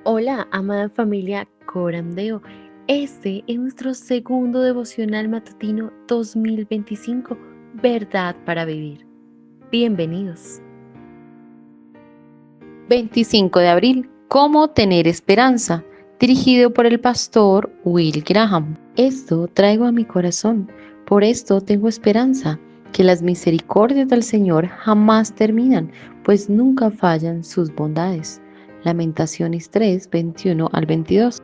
Hola, amada familia Corandeo. Este es nuestro segundo devocional matutino 2025, Verdad para Vivir. Bienvenidos. 25 de abril, ¿Cómo tener esperanza? Dirigido por el pastor Will Graham. Esto traigo a mi corazón, por esto tengo esperanza, que las misericordias del Señor jamás terminan, pues nunca fallan sus bondades. Lamentaciones 3, 21 al 22.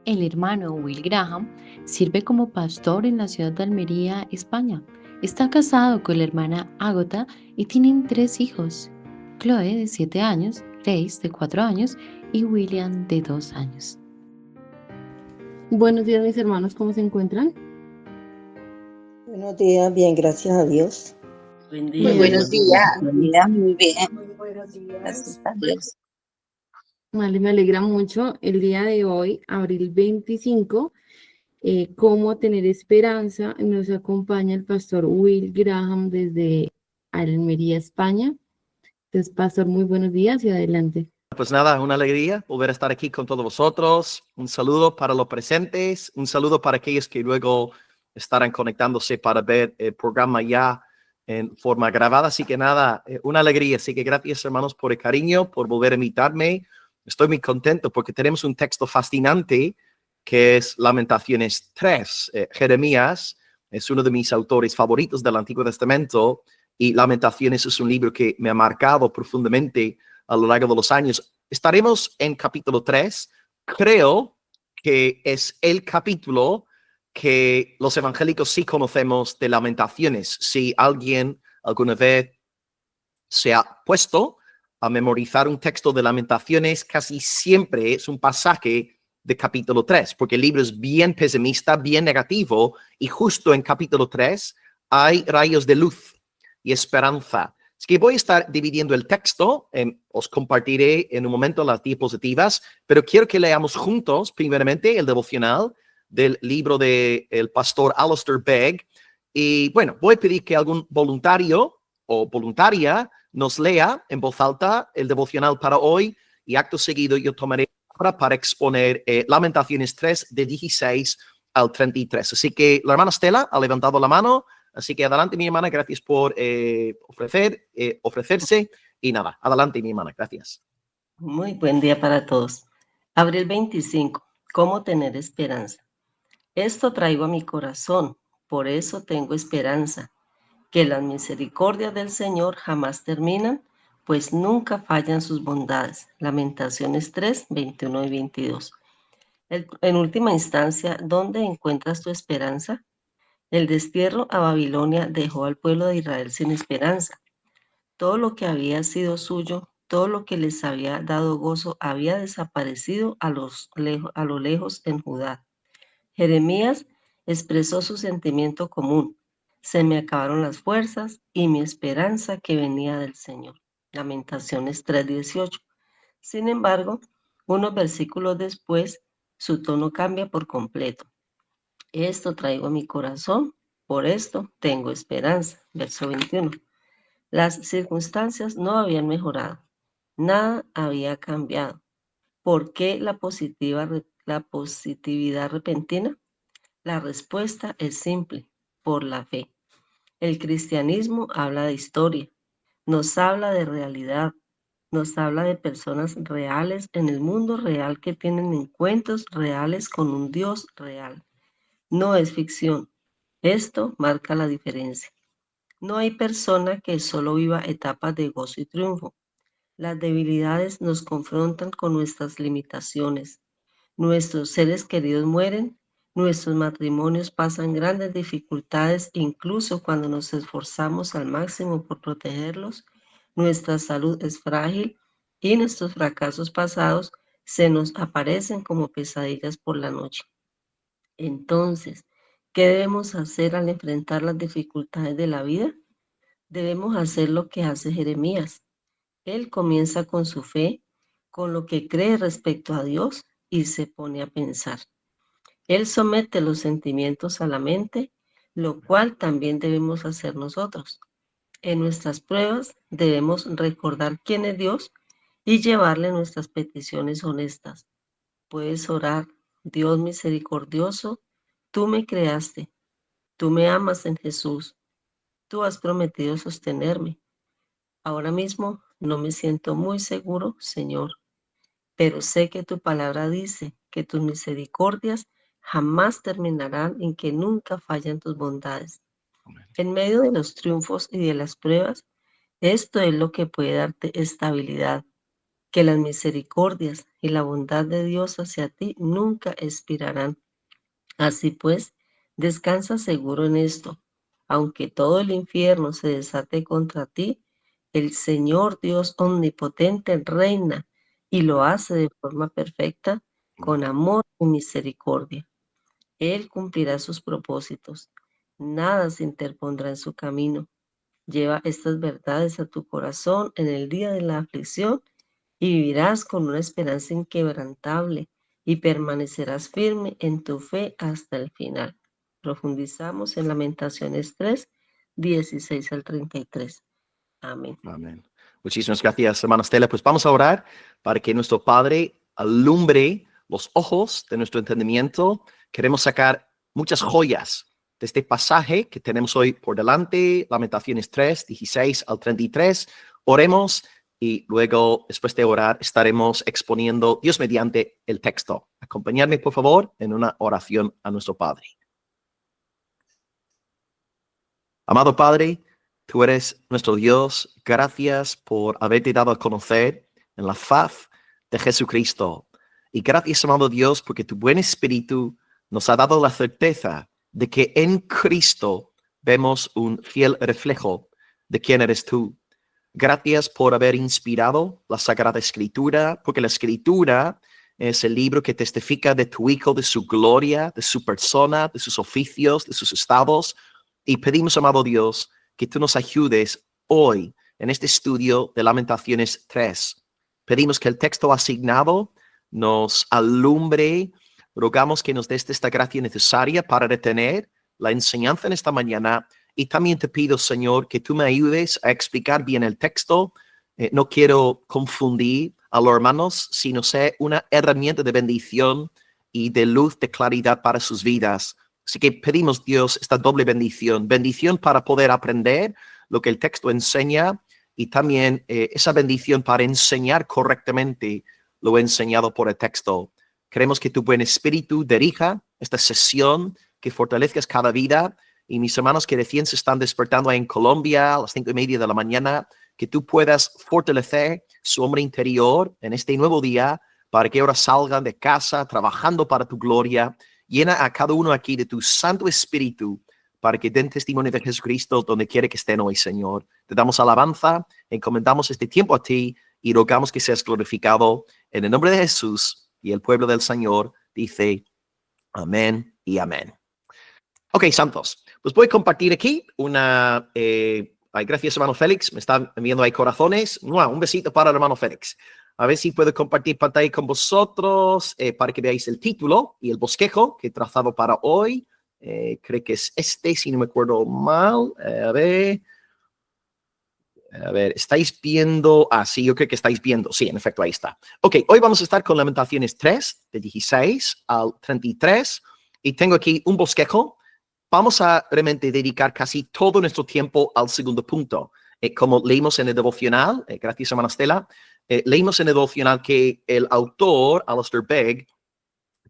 El hermano Will Graham sirve como pastor en la ciudad de Almería, España. Está casado con la hermana Ágota y tienen 3 hijos. Chloe, de 7 años, Grace, de 4 años y William, de 2 años. Buenos días, mis hermanos, ¿cómo se encuentran? Buenos días, bien, gracias a Dios. Buen Muy día. buenos días. Muy bien. Gracias a Dios. Vale, me alegra mucho el día de hoy, abril 25, cómo tener esperanza. Nos acompaña el pastor Will Graham desde Almería, España. Entonces, pastor, muy buenos días y adelante. Pues nada, una alegría volver a estar aquí con todos vosotros. Un saludo para los presentes, un saludo para aquellos que luego estarán conectándose para ver el programa ya en forma grabada. Así que nada, una alegría. Así que gracias, hermanos, por el cariño, por volver a invitarme. Estoy muy contento porque tenemos un texto fascinante que es Lamentaciones 3. Jeremías es uno de mis autores favoritos del Antiguo Testamento y Lamentaciones es un libro que me ha marcado profundamente a lo largo de los años. Estaremos en capítulo 3. Creo que es el capítulo que los evangélicos sí conocemos de Lamentaciones. Si alguien alguna vez se ha puesto a memorizar un texto de Lamentaciones, casi siempre es un pasaje de capítulo 3, porque el libro es bien pesimista, bien negativo, y justo en capítulo 3 hay rayos de luz y esperanza. Es que voy a estar dividiendo el texto, os compartiré en un momento las diapositivas, pero quiero que leamos juntos, primeramente, el devocional del libro del pastor Alistair Begg. Y bueno, voy a pedir que algún voluntario o voluntaria nos lea en voz alta el devocional para hoy y acto seguido yo tomaré para exponer Lamentaciones 3 de 16 al 33. Así que la hermana Stella ha levantado la mano. Así que adelante, mi hermana, gracias por ofrecerse. Y nada, adelante, mi hermana, gracias. Muy buen día para todos. Abril 25. ¿Cómo tener esperanza? Esto traigo a mi corazón, por eso tengo esperanza, que las misericordias del Señor jamás terminan, pues nunca fallan sus bondades. Lamentaciones 3, 21 y 22. En última instancia, ¿dónde encuentras tu esperanza? El destierro a Babilonia dejó al pueblo de Israel sin esperanza. Todo lo que había sido suyo, todo lo que les había dado gozo, había desaparecido a lo lejos en Judá. Jeremías expresó su sentimiento común. Se me acabaron las fuerzas y mi esperanza que venía del Señor. Lamentaciones 3:18. Sin embargo, unos versículos después, su tono cambia por completo. Esto traigo a mi corazón, por esto tengo esperanza. Verso 21. Las circunstancias no habían mejorado, nada había cambiado. ¿Por qué la positividad repentina? La respuesta es simple, por la fe. El cristianismo habla de historia, nos habla de realidad, nos habla de personas reales en el mundo real que tienen encuentros reales con un Dios real. No es ficción. Esto marca la diferencia. No hay persona que solo viva etapas de gozo y triunfo. Las debilidades nos confrontan con nuestras limitaciones. Nuestros seres queridos mueren, nuestros matrimonios pasan grandes dificultades, incluso cuando nos esforzamos al máximo por protegerlos. Nuestra salud es frágil y nuestros fracasos pasados se nos aparecen como pesadillas por la noche. Entonces, ¿qué debemos hacer al enfrentar las dificultades de la vida? Debemos hacer lo que hace Jeremías. Él comienza con su fe, con lo que cree respecto a Dios y se pone a pensar. Él somete los sentimientos a la mente, lo cual también debemos hacer nosotros. En nuestras pruebas debemos recordar quién es Dios y llevarle nuestras peticiones honestas. Puedes orar: Dios misericordioso, tú me creaste, tú me amas en Jesús, tú has prometido sostenerme. Ahora mismo no me siento muy seguro, Señor, pero sé que tu palabra dice que tus misericordias jamás terminarán, en que nunca fallan tus bondades. En medio de los triunfos y de las pruebas, esto es lo que puede darte estabilidad, que las misericordias y la bondad de Dios hacia ti nunca expirarán. Así pues, descansa seguro en esto: aunque todo el infierno se desate contra ti, el Señor Dios omnipotente reina y lo hace de forma perfecta, con amor y misericordia. Él cumplirá sus propósitos. Nada se interpondrá en su camino. Lleva estas verdades a tu corazón en el día de la aflicción y vivirás con una esperanza inquebrantable y permanecerás firme en tu fe hasta el final. Profundizamos en Lamentaciones 3, 16 al 33. Amén. Amén. Muchísimas gracias, hermana Estela. Pues vamos a orar para que nuestro Padre alumbre los ojos de nuestro entendimiento. Queremos sacar muchas joyas de este pasaje que tenemos hoy por delante, Lamentaciones 3, 16 al 33. Oremos y luego, después de orar, estaremos exponiendo, Dios mediante, el texto. Acompañadme, por favor, en una oración a nuestro Padre. Amado Padre, tú eres nuestro Dios. Gracias por haberte dado a conocer en la faz de Jesucristo. Y gracias, amado Dios, porque tu buen espíritu nos ha dado la certeza de que en Cristo vemos un fiel reflejo de quién eres tú. Gracias por haber inspirado la Sagrada Escritura, porque la Escritura es el libro que testifica de tu Hijo, de su gloria, de su persona, de sus oficios, de sus estados. Y pedimos, amado Dios, que tú nos ayudes hoy en este estudio de Lamentaciones 3. Pedimos que el texto asignado nos alumbre. Rogamos que nos des esta gracia necesaria para retener la enseñanza en esta mañana. Y también te pido, Señor, que tú me ayudes a explicar bien el texto. No quiero confundir a los hermanos, sino ser una herramienta de bendición y de luz, de claridad para sus vidas. Así que pedimos, Dios, esta doble bendición. Bendición para poder aprender lo que el texto enseña y también esa bendición para enseñar correctamente lo enseñado por el texto. Queremos que tu buen espíritu dirija esta sesión, que fortalezcas cada vida. Y mis hermanos que recién se están despertando ahí en Colombia a las 5:30 de la mañana, que tú puedas fortalecer su hombre interior en este nuevo día para que ahora salgan de casa trabajando para tu gloria. Llena a cada uno aquí de tu Santo Espíritu para que den testimonio de Jesucristo donde quiera que estén hoy, Señor. Te damos alabanza, encomendamos este tiempo a ti y rogamos que seas glorificado en el nombre de Jesús. Y el pueblo del Señor dice amén y amén. Ok, santos, pues voy a compartir aquí una... gracias, hermano Félix, me están enviando ahí corazones. Un besito para el hermano Félix. A ver si puedo compartir pantalla con vosotros para que veáis el título y el bosquejo que he trazado para hoy. Creo que es este, si no me acuerdo mal. A ver, ¿estáis viendo? Sí, yo creo que estáis viendo. Sí, en efecto, ahí está. Ok, hoy vamos a estar con Lamentaciones 3, de 16 al 33. Y tengo aquí un bosquejo. Vamos a realmente dedicar casi todo nuestro tiempo al segundo punto. Como leímos en el devocional, gracias hermana Estela, leímos en el devocional que el autor, Alistair Begg,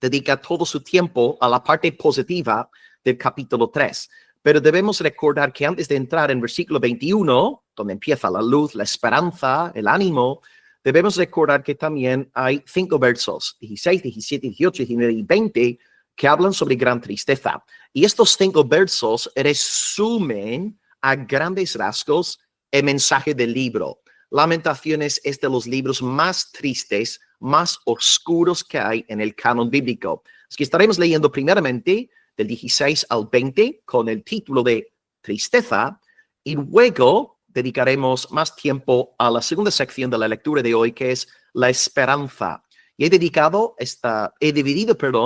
dedica todo su tiempo a la parte positiva del capítulo 3. Pero debemos recordar que antes de entrar en versículo 21, donde empieza la luz, la esperanza, el ánimo, debemos recordar que también hay 5 versos, 16, 17, 18, 19 y 20, que hablan sobre gran tristeza. Y estos 5 versos resumen a grandes rasgos el mensaje del libro. Lamentaciones es de los libros más tristes, más oscuros que hay en el canon bíblico. Así que estaremos leyendo primeramente del 16 al 20 con el título de Tristeza y luego dedicaremos más tiempo a la segunda sección de la lectura de hoy, que es la esperanza. Y he dividido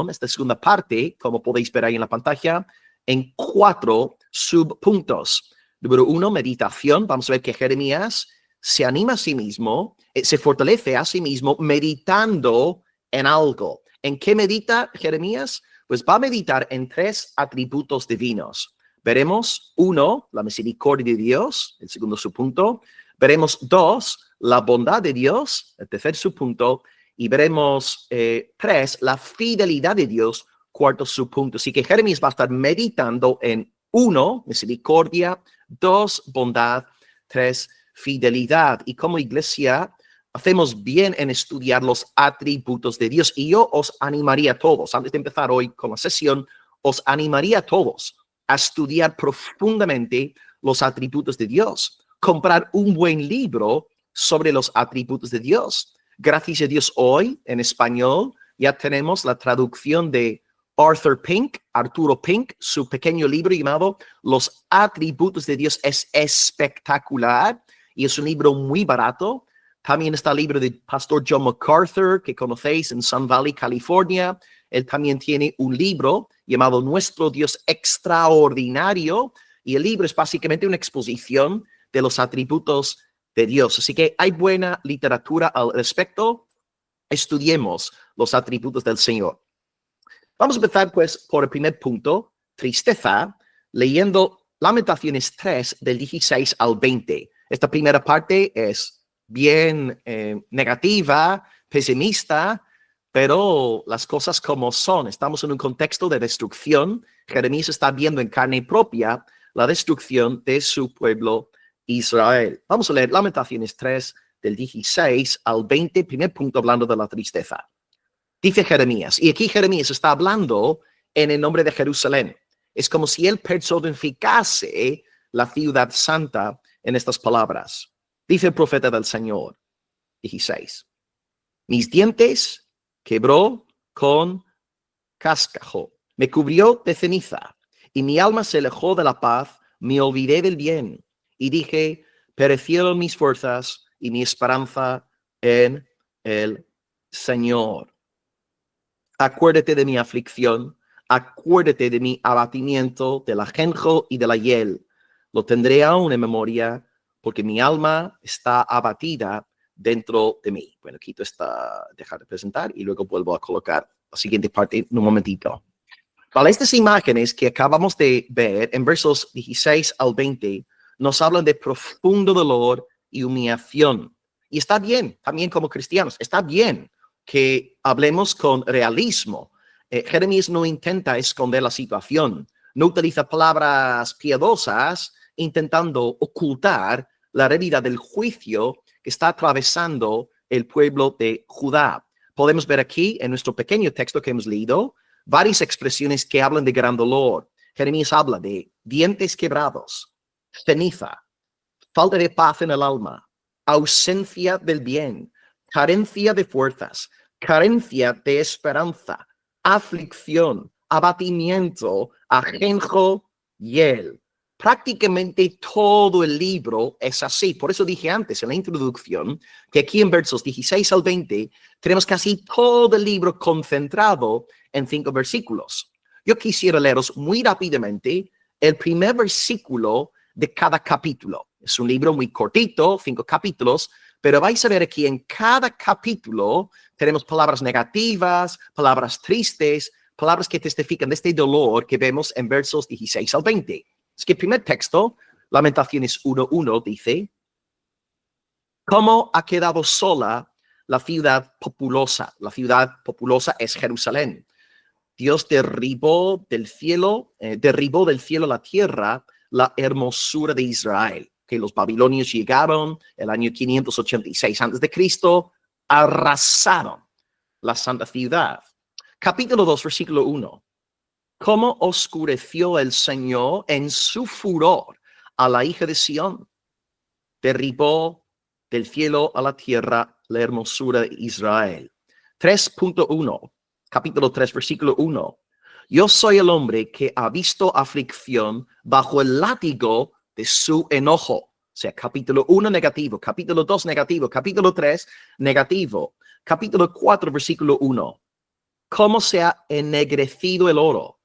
esta segunda parte, como podéis ver ahí en la pantalla, en 4 subpuntos. Número 1, meditación. Vamos a ver que Jeremías se anima a sí mismo se fortalece a sí mismo meditando en algo. ¿En qué medita Jeremías? Pues va a meditar en 3 atributos divinos. Veremos 1, la misericordia de Dios, el segundo subpunto. Veremos 2, la bondad de Dios, el tercer subpunto. Y veremos 3, la fidelidad de Dios, cuarto subpunto. Así que Jeremías va a estar meditando en 1, misericordia, 2, bondad, 3, fidelidad. Y como iglesia, hacemos bien en estudiar los atributos de Dios. Y yo os animaría a todos, antes de empezar hoy con la sesión, os animaría a todos a estudiar profundamente los atributos de Dios. Comprar un buen libro sobre los atributos de Dios. Gracias a Dios, hoy en español ya tenemos la traducción de Arturo Pink, su pequeño libro llamado Los atributos de Dios. Es espectacular y es un libro muy barato. También está el libro del pastor John MacArthur, que conocéis en Sun Valley, California. Él también tiene un libro llamado Nuestro Dios Extraordinario, y el libro es básicamente una exposición de los atributos de Dios. Así que hay buena literatura al respecto. Estudiemos los atributos del Señor. Vamos a empezar pues por el primer punto, tristeza, leyendo Lamentaciones 3 del 16 al 20. Esta primera parte es bien negativa, pesimista, pero las cosas como son. Estamos en un contexto de destrucción. Jeremías está viendo en carne propia la destrucción de su pueblo Israel. Vamos a leer Lamentaciones 3 del 16 al 20, primer punto hablando de la tristeza. Dice Jeremías, y aquí Jeremías está hablando en el nombre de Jerusalén. Es como si él personificase la ciudad santa en estas palabras. Dice el profeta del Señor, 16. Mis dientes quebró con cascajo, me cubrió de ceniza, y mi alma se alejó de la paz, me olvidé del bien, y dije, perecieron mis fuerzas y mi esperanza en el Señor. Acuérdate de mi aflicción, acuérdate de mi abatimiento, del ajenjo y de la hiel. Lo tendré aún en memoria, porque mi alma está abatida dentro de mí. Bueno, quito esta, dejar de presentar y luego vuelvo a colocar la siguiente parte en un momentito. Vale, estas imágenes que acabamos de ver en versos 16 al 20 nos hablan de profundo dolor y humillación. Y está bien, también como cristianos, está bien que hablemos con realismo. Jeremías no intenta esconder la situación, no utiliza palabras piadosas intentando ocultar la realidad del juicio que está atravesando el pueblo de Judá. Podemos ver aquí en nuestro pequeño texto que hemos leído varias expresiones que hablan de gran dolor. Jeremías habla de dientes quebrados, ceniza, falta de paz en el alma, ausencia del bien, carencia de fuerzas, carencia de esperanza, aflicción, abatimiento, ajenjo, hiel. Prácticamente todo el libro es así. Por eso dije antes en la introducción que aquí en versos 16 al 20 tenemos casi todo el libro concentrado en 5 versículos. Yo quisiera leeros muy rápidamente el primer versículo de cada capítulo. Es un libro muy cortito, 5 capítulos, pero vais a ver aquí en cada capítulo tenemos palabras negativas, palabras tristes, palabras que testifican de este dolor que vemos en versos 16 al 20. Es que el primer texto, Lamentaciones 1:1, dice, ¿cómo ha quedado sola la ciudad populosa? La ciudad populosa es Jerusalén. Dios derribó del cielo a la tierra la hermosura de Israel. Que los babilonios llegaron el año 586 a.C., arrasaron la santa ciudad. Capítulo 2, versículo 1. ¿Cómo oscureció el Señor en su furor a la hija de Sión? Derribó del cielo a la tierra la hermosura de Israel. 3.1, capítulo 3, versículo 1. Yo soy el hombre que ha visto aflicción bajo el látigo de su enojo. O sea, capítulo 1 negativo, capítulo 2 negativo, capítulo 3 negativo. Capítulo 4, versículo 1. ¿Cómo se ha ennegrecido el oro?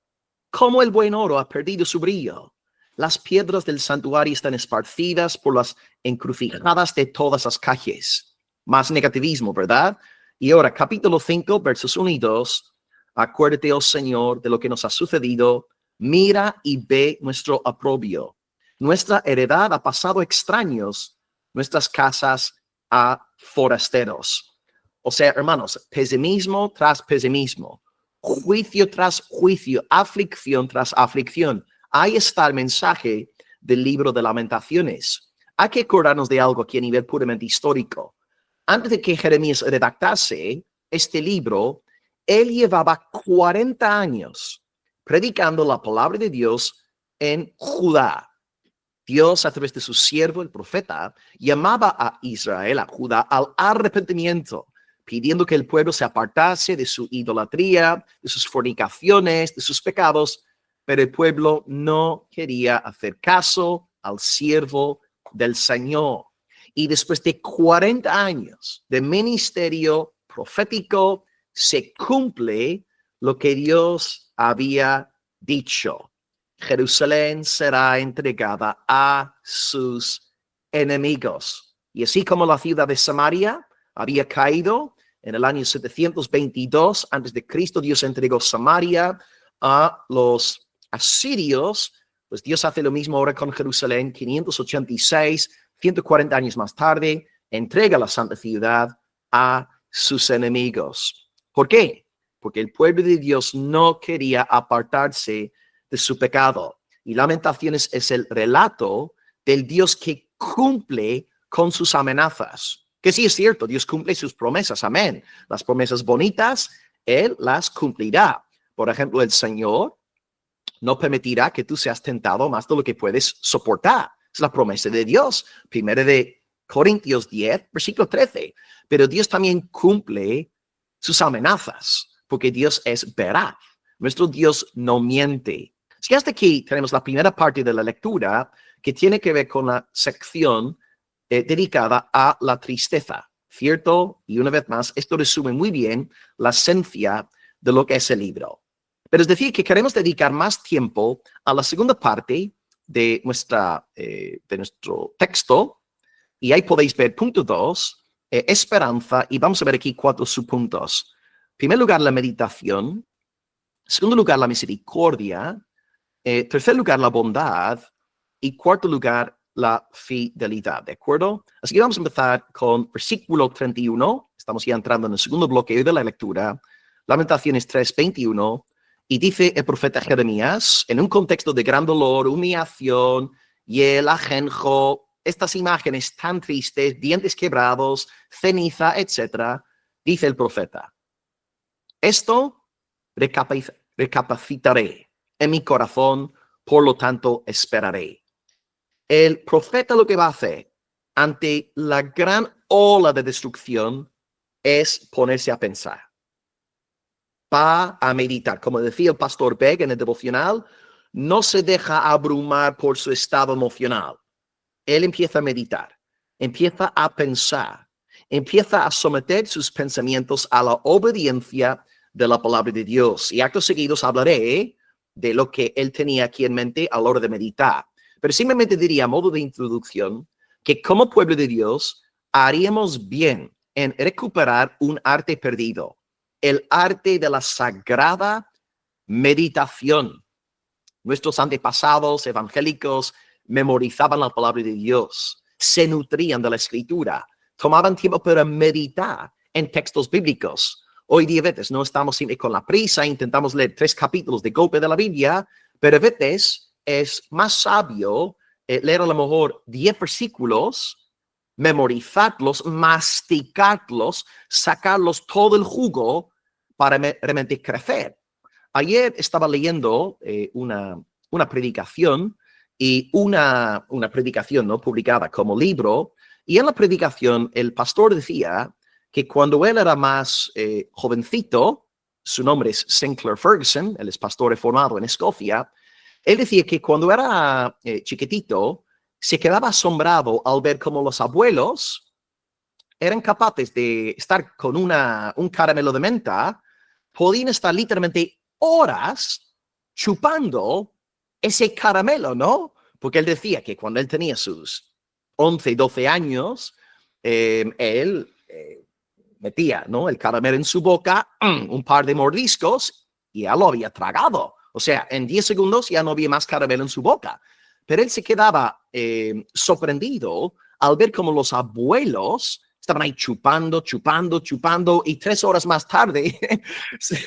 ¿Cómo el buen oro ha perdido su brillo? Las piedras del santuario están esparcidas por las encrucijadas de todas las calles. más negativismo, ¿verdad? Y ahora, capítulo 5, versos 1 y 2, acuérdate, oh Señor, de lo que nos ha sucedido, mira y ve nuestro oprobio. Nuestra heredad ha pasado a extraños, nuestras casas a forasteros. O sea, hermanos, pesimismo tras pesimismo, juicio tras juicio, aflicción tras aflicción. Ahí está el mensaje del libro de Lamentaciones. Hay que acordarnos de algo aquí a nivel puramente histórico. Antes de que Jeremías redactase este libro, él llevaba 40 años predicando la palabra de Dios en Judá. Dios, a través de su siervo, el profeta, llamaba a Israel, a Judá, al arrepentimiento, pidiendo que el pueblo se apartase de su idolatría, de sus fornicaciones, de sus pecados, pero el pueblo no quería hacer caso al siervo del Señor. Y después de 40 años de ministerio profético, se cumple lo que Dios había dicho. Jerusalén será entregada a sus enemigos. Y así como la ciudad de Samaria había caído en el año 722 a.C., Dios entregó Samaria a los asirios, pues Dios hace lo mismo ahora con Jerusalén, 586, 140 años más tarde, entrega la santa ciudad a sus enemigos. ¿Por qué? Porque el pueblo de Dios no quería apartarse de su pecado. Y Lamentaciones es el relato del Dios que cumple con sus amenazas. Que sí es cierto, Dios cumple sus promesas, amén. Las promesas bonitas, Él las cumplirá. Por ejemplo, el Señor no permitirá que tú seas tentado más de lo que puedes soportar. Es la promesa de Dios. Primero de Corintios 10, versículo 13. Pero Dios también cumple sus amenazas, porque Dios es veraz. Nuestro Dios no miente. Así que hasta aquí tenemos la primera parte de la lectura que tiene que ver con la sección dedicada a la tristeza. ¿Cierto? Y una vez más, esto resume muy bien la esencia de lo que es el libro. Pero es decir, que queremos dedicar más tiempo a la segunda parte de nuestro texto. Y ahí podéis ver punto 2, esperanza, y vamos a ver aquí 4 subpuntos. En primer lugar, la meditación. En segundo lugar, la misericordia. Tercer lugar, la bondad. Y cuarto lugar, la fidelidad. ¿De acuerdo? Así que vamos a empezar con versículo 31. Estamos ya entrando en el segundo bloque de la lectura. Lamentaciones 3:21. Y dice el profeta Jeremías, en un contexto de gran dolor, humillación y el ajenjo, estas imágenes tan tristes, dientes quebrados, ceniza, etc., dice el profeta, esto recapacitaré en mi corazón, por lo tanto esperaré. El profeta lo que va a hacer ante la gran ola de destrucción es ponerse a pensar. Va a meditar. Como decía el pastor Beck en el devocional, no se deja abrumar por su estado emocional. Él empieza a meditar, empieza a pensar, empieza a someter sus pensamientos a la obediencia de la palabra de Dios. Y actos seguidos hablaré de lo que él tenía aquí en mente a la hora de meditar. Pero simplemente diría a modo de introducción que como pueblo de Dios haríamos bien en recuperar un arte perdido. El arte de la sagrada meditación. Nuestros antepasados evangélicos memorizaban la palabra de Dios, se nutrían de la escritura, tomaban tiempo para meditar en textos bíblicos. Hoy día, a veces, no estamos siempre con la prisa, intentamos leer 3 capítulos de golpe de la Biblia, pero a veces es más sabio leer a lo mejor 10 versículos, memorizarlos, masticarlos, sacarlos todo el jugo para realmente crecer. Ayer estaba leyendo una predicación y una predicación no publicada como libro, y en la predicación el pastor decía que cuando él era más jovencito, su nombre es Sinclair Ferguson, él es pastor reformado en Escocia, él decía que cuando era chiquitito se quedaba asombrado al ver cómo los abuelos eran capaces de estar con un caramelo de menta, podían estar literalmente horas chupando ese caramelo, ¿no? Porque él decía que cuando él tenía sus 11, 12 años, él metía, ¿no?, el caramelo en su boca, un par de mordiscos y ya lo había tragado. O sea, en 10 segundos ya no había más caramelo en su boca. Pero él se quedaba sorprendido al ver cómo los abuelos estaban ahí chupando, y 3 horas más tarde,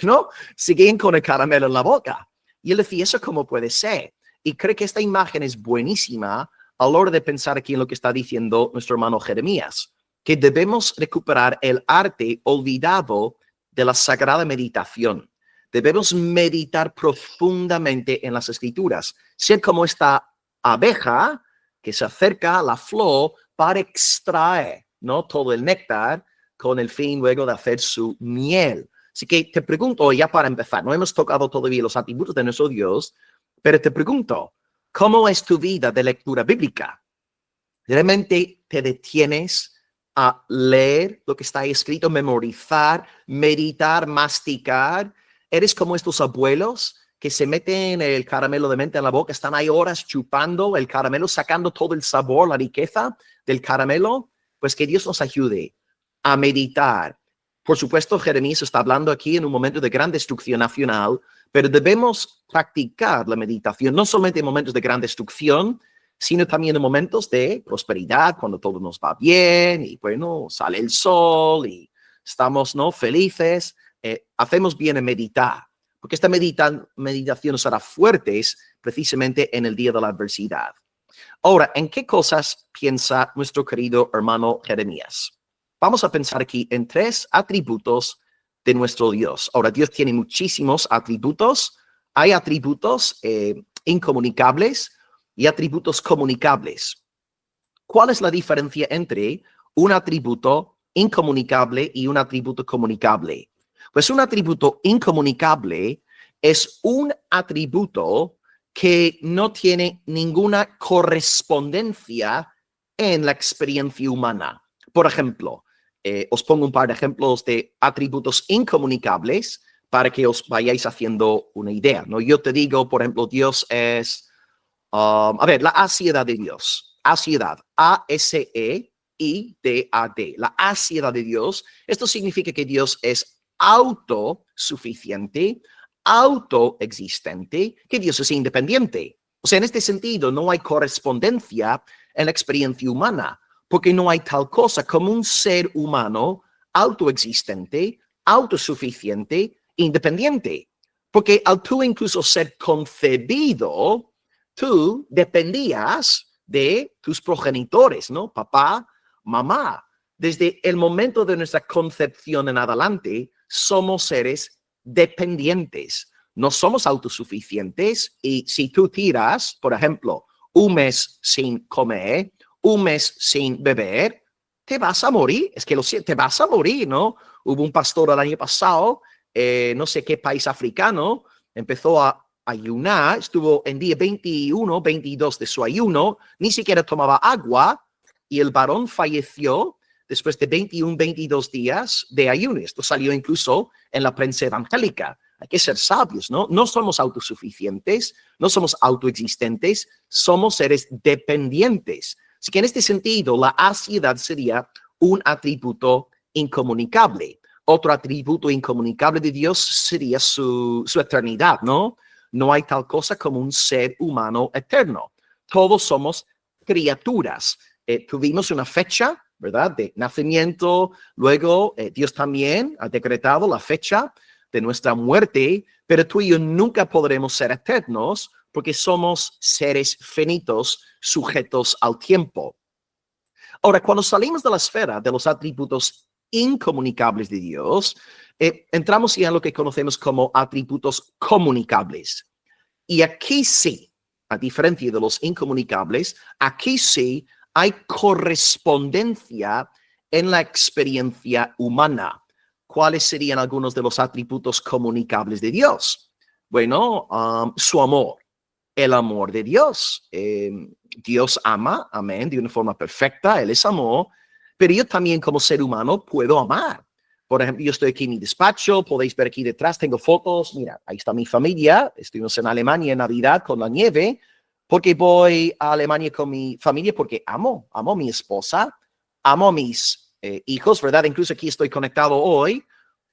¿no?, seguían con el caramelo en la boca. Y él decía, ¿eso cómo puede ser? Y creo que esta imagen es buenísima a la hora de pensar aquí en lo que está diciendo nuestro hermano Jeremías, que debemos recuperar el arte olvidado de la sagrada meditación. Debemos meditar profundamente en las escrituras, ser como esta abeja que se acerca a la flor para extraer, ¿no?, todo el néctar con el fin luego de hacer su miel. Así que te pregunto, ya para empezar, no hemos tocado todavía los atributos de nuestro Dios, pero te pregunto, ¿cómo es tu vida de lectura bíblica? ¿Realmente te detienes a leer lo que está escrito, memorizar, meditar, masticar? ¿Eres como estos abuelos que se meten el caramelo de menta en la boca, están ahí horas chupando el caramelo, sacando todo el sabor, la riqueza del caramelo? Pues que Dios nos ayude a meditar. Por supuesto, Jeremías está hablando aquí en un momento de gran destrucción nacional, pero debemos practicar la meditación, no solamente en momentos de gran destrucción, sino también en momentos de prosperidad, cuando todo nos va bien y bueno, sale el sol y estamos, ¿no?, felices. Hacemos bien en meditar, porque esta meditación nos hará fuertes precisamente en el día de la adversidad. Ahora, ¿en qué cosas piensa nuestro querido hermano Jeremías? Vamos a pensar aquí en 3 atributos de nuestro Dios. Ahora, Dios tiene muchísimos atributos. Hay atributos incomunicables y atributos comunicables. ¿Cuál es la diferencia entre un atributo incomunicable y un atributo comunicable? Pues un atributo incomunicable es un atributo que no tiene ninguna correspondencia en la experiencia humana. Por ejemplo, os pongo un par de ejemplos de atributos incomunicables para que os vayáis haciendo una idea, ¿no? Yo te digo, por ejemplo, Dios es, la aseidad de Dios, aseidad, A-S-E-I-D-A-D, la aseidad de Dios. Esto significa que Dios es autosuficiente, autoexistente, que Dios es independiente. O sea, en este sentido, no hay correspondencia en la experiencia humana, porque no hay tal cosa como un ser humano autoexistente, autosuficiente, independiente. Porque al tú incluso ser concebido, tú dependías de tus progenitores, ¿no? Papá, mamá. Desde el momento de nuestra concepción en adelante, somos seres dependientes. No somos autosuficientes y si tú tiras, por ejemplo, un mes sin comer, un mes sin beber, te vas a morir. Es que te vas a morir, ¿no? Hubo un pastor el año pasado, no sé qué país africano, empezó a ayunar, estuvo en día 21, 22 de su ayuno, ni siquiera tomaba agua y el varón falleció después de 21, 22 días de ayuno. Esto salió incluso en la prensa evangélica. Hay que ser sabios, ¿no? No somos autosuficientes, no somos autoexistentes, somos seres dependientes. Así que en este sentido, la aseidad sería un atributo incomunicable. Otro atributo incomunicable de Dios sería su eternidad, ¿no? No hay tal cosa como un ser humano eterno. Todos somos criaturas. Tuvimos una fecha, ¿verdad?, de nacimiento. Luego, Dios también ha decretado la fecha de nuestra muerte, pero tú y yo nunca podremos ser eternos porque somos seres finitos sujetos al tiempo. Ahora, cuando salimos de la esfera de los atributos incomunicables de Dios, entramos ya en lo que conocemos como atributos comunicables. Y aquí sí, a diferencia de los incomunicables, aquí sí hay correspondencia en la experiencia humana. ¿Cuáles serían algunos de los atributos comunicables de Dios? Bueno, su amor, el amor de Dios. Dios ama, amén, de una forma perfecta, Él es amor, pero yo también como ser humano puedo amar. Por ejemplo, yo estoy aquí en mi despacho, podéis ver aquí detrás, tengo fotos, mira, ahí está mi familia, estuvimos en Alemania en Navidad con la nieve, porque voy a Alemania con mi familia, porque amo a mi esposa, amo a mis hijos, ¿verdad? Incluso aquí estoy conectado hoy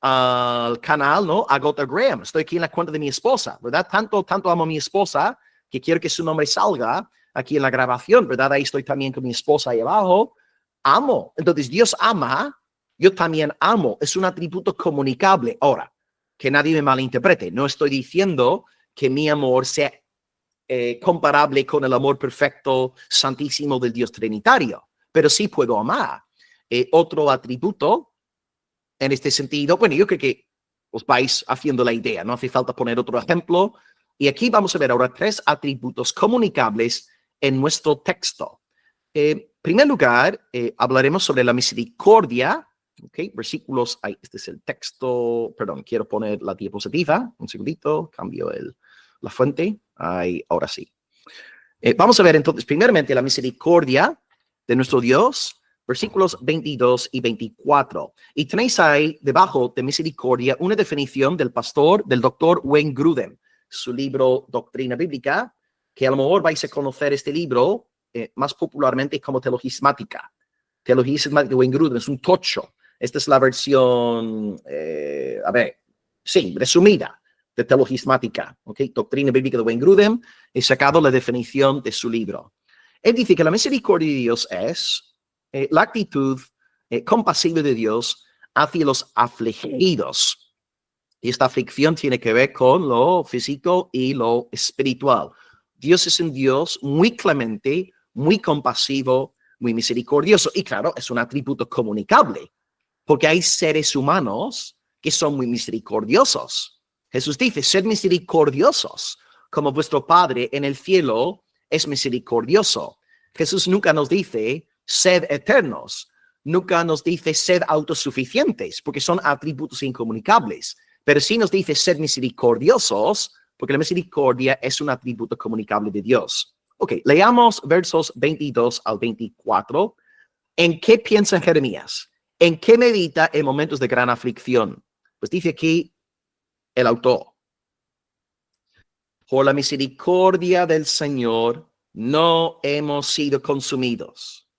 al canal, ¿no? A Gota Graham. Estoy aquí en la cuenta de mi esposa, ¿verdad? Tanto amo a mi esposa que quiero que su nombre salga aquí en la grabación, ¿verdad? Ahí estoy también con mi esposa ahí abajo. Amo. Entonces, Dios ama, yo también amo. Es un atributo comunicable. Ahora, que nadie me malinterprete. No estoy diciendo que mi amor sea comparable con el amor perfecto, santísimo del Dios Trinitario, pero sí puedo amar. Otro atributo en este sentido, bueno, yo creo que os vais haciendo la idea, no hace falta poner otro ejemplo. Y aquí vamos a ver ahora 3 atributos comunicables en nuestro texto. En primer lugar, hablaremos sobre la misericordia. Okay, versículos, este es el texto, perdón, quiero poner la diapositiva, un segundito, cambio la fuente, ahora sí. Vamos a ver entonces, primeramente, la misericordia de nuestro Dios, versículos 22 y 24. Y tenéis ahí debajo de misericordia una definición del doctor Wayne Grudem, su libro Doctrina Bíblica, que a lo mejor vais a conocer este libro más popularmente como Teologismática. Teologismática de Wayne Grudem es un tocho. Esta es la versión, resumida de Teologismática, ¿okay? Doctrina Bíblica de Wayne Grudem. He sacado la definición de su libro. Él dice que la misericordia de Dios es la actitud compasiva de Dios hacia los afligidos. Y esta aflicción tiene que ver con lo físico y lo espiritual. Dios es un Dios muy clemente, muy compasivo, muy misericordioso. Y claro, es un atributo comunicable, porque hay seres humanos que son muy misericordiosos. Jesús dice, sed misericordiosos, como vuestro Padre en el cielo es misericordioso. Jesús nunca nos dice, sed eternos. Nunca nos dice, sed autosuficientes, porque son atributos incomunicables. Pero sí nos dice, sed misericordiosos, porque la misericordia es un atributo comunicable de Dios. Ok, leamos versos 22 al 24. ¿En qué piensa Jeremías? ¿En qué medita en momentos de gran aflicción? Pues dice aquí el autor: por la misericordia del Señor no hemos sido consumidos,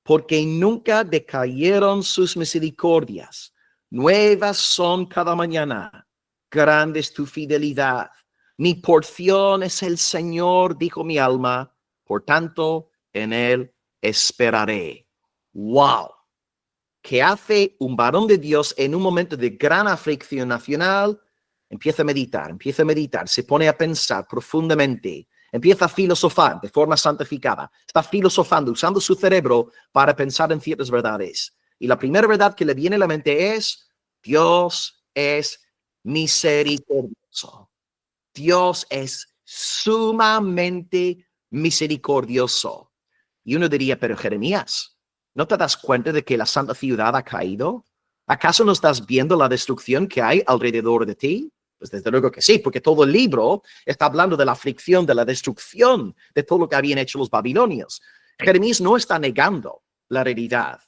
porque nunca decayeron sus misericordias. Nuevas son cada mañana, grande es tu fidelidad. Mi porción es el Señor, dijo mi alma, por tanto en él esperaré. ¡Wow! ¿Qué hace un varón de Dios en un momento de gran aflicción nacional? Empieza a meditar, se pone a pensar profundamente, empieza a filosofar de forma santificada, está filosofando, usando su cerebro para pensar en ciertas verdades. Y la primera verdad que le viene a la mente es, Dios es misericordioso. Dios es sumamente misericordioso. Y uno diría, pero Jeremías, ¿no te das cuenta de que la santa ciudad ha caído? ¿Acaso no estás viendo la destrucción que hay alrededor de ti? Pues desde luego que sí, porque todo el libro está hablando de la aflicción, de la destrucción, de todo lo que habían hecho los babilonios. Jeremías no está negando la realidad,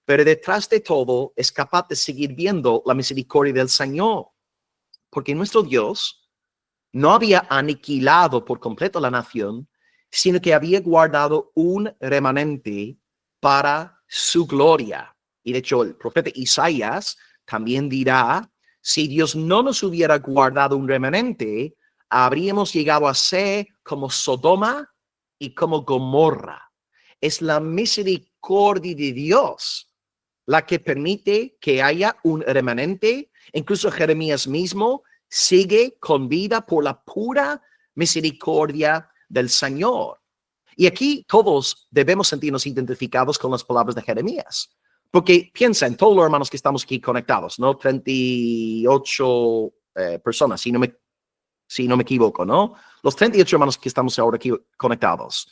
pero detrás de todo es capaz de seguir viendo la misericordia del Señor, porque nuestro Dios no había aniquilado por completo la nación, sino que había guardado un remanente para su gloria. Y de hecho, el profeta Isaías también dirá, si Dios no nos hubiera guardado un remanente, habríamos llegado a ser como Sodoma y como Gomorra. Es la misericordia de Dios la que permite que haya un remanente. Incluso Jeremías mismo sigue con vida por la pura misericordia del Señor. Y aquí todos debemos sentirnos identificados con las palabras de Jeremías. Porque piensa en todos los hermanos que estamos aquí conectados, ¿no? 38 personas, si no me equivoco, ¿no? Los 38 hermanos que estamos ahora aquí conectados.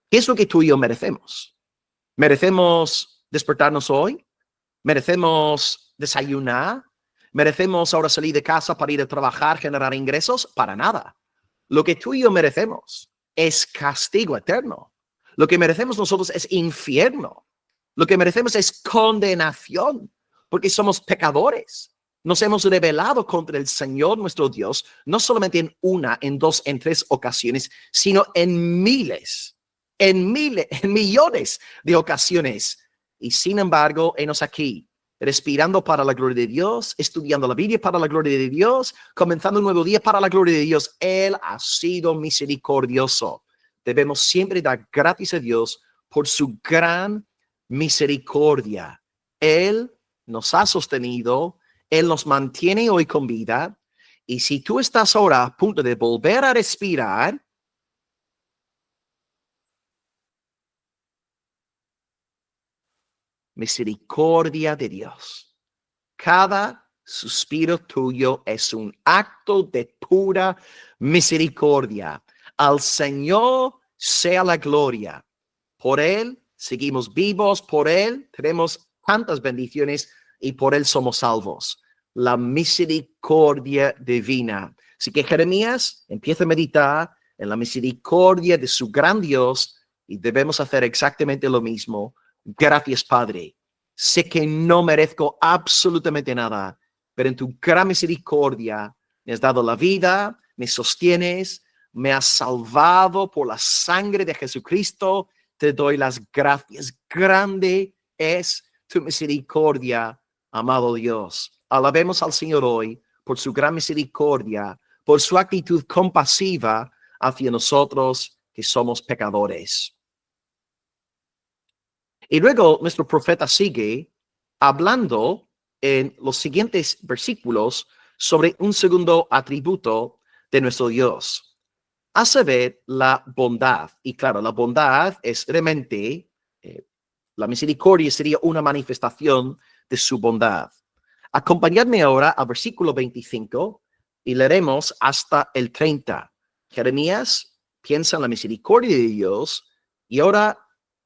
¿Qué es lo que tú y yo merecemos? ¿Merecemos despertarnos hoy? ¿Merecemos desayunar? ¿Merecemos ahora salir de casa para ir a trabajar, generar ingresos? Para nada. Lo que tú y yo merecemos es castigo eterno. Lo que merecemos nosotros es infierno. Lo que merecemos es condenación, porque somos pecadores. Nos hemos rebelado contra el Señor nuestro Dios, no solamente en una, en dos, en tres ocasiones, sino en miles, en millones de ocasiones. y sin embargo, enos aquí, respirando para la gloria de Dios, estudiando la Biblia para la gloria de Dios, comenzando un nuevo día para la gloria de Dios. Él ha sido misericordioso. Debemos siempre dar gracias a Dios por su gran misericordia. Él nos ha sostenido, Él nos mantiene hoy con vida. Y si tú estás ahora a punto de volver a respirar, misericordia de Dios. Cada suspiro tuyo es un acto de pura misericordia. Al Señor sea la gloria. Por Él seguimos vivos, por Él tenemos tantas bendiciones y por Él somos salvos. La misericordia divina. Así que Jeremías empieza a meditar en la misericordia de su gran Dios y debemos hacer exactamente lo mismo. Gracias, Padre. Sé que no merezco absolutamente nada, pero en tu gran misericordia me has dado la vida, me sostienes, me has salvado por la sangre de Jesucristo. Te doy las gracias. Grande es tu misericordia, amado Dios. Alabemos al Señor hoy por su gran misericordia, por su actitud compasiva hacia nosotros que somos pecadores. Y luego nuestro profeta sigue hablando en los siguientes versículos sobre un segundo atributo de nuestro Dios, a saber, la bondad. Y claro, la bondad es realmente, la misericordia sería una manifestación de su bondad. Acompañadme ahora al versículo 25 y leeremos hasta el 30. Jeremías piensa en la misericordia de Dios y ahora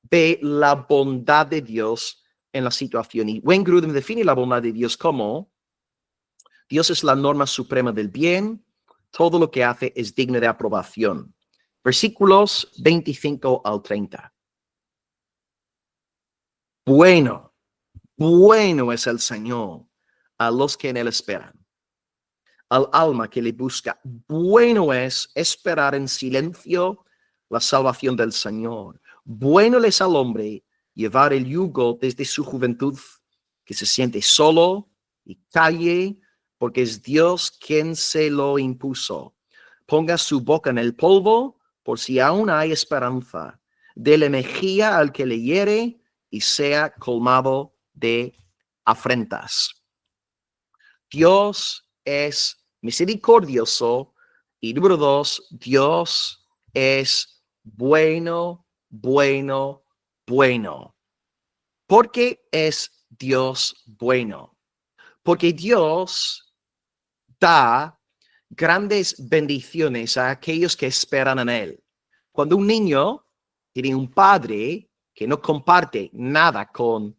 ve la bondad de Dios en la situación. Y Wayne Grudem define la bondad de Dios como: Dios es la norma suprema del bien, todo lo que hace es digno de aprobación. Versículos 25 al 30. Bueno es el Señor a los que en Él esperan, al alma que le busca. Bueno es esperar en silencio la salvación del Señor. Bueno es al hombre llevar el yugo desde su juventud, que se siente solo y calle, porque es Dios quien se lo impuso. Ponga su boca en el polvo, por si aún hay esperanza. Dele mejilla al que le hiere y sea colmado de afrentas. Dios es misericordioso. Y número 2, Dios es bueno. ¿Por qué es Dios bueno? Porque Dios da grandes bendiciones a aquellos que esperan en Él. Cuando un niño tiene un padre que no comparte nada con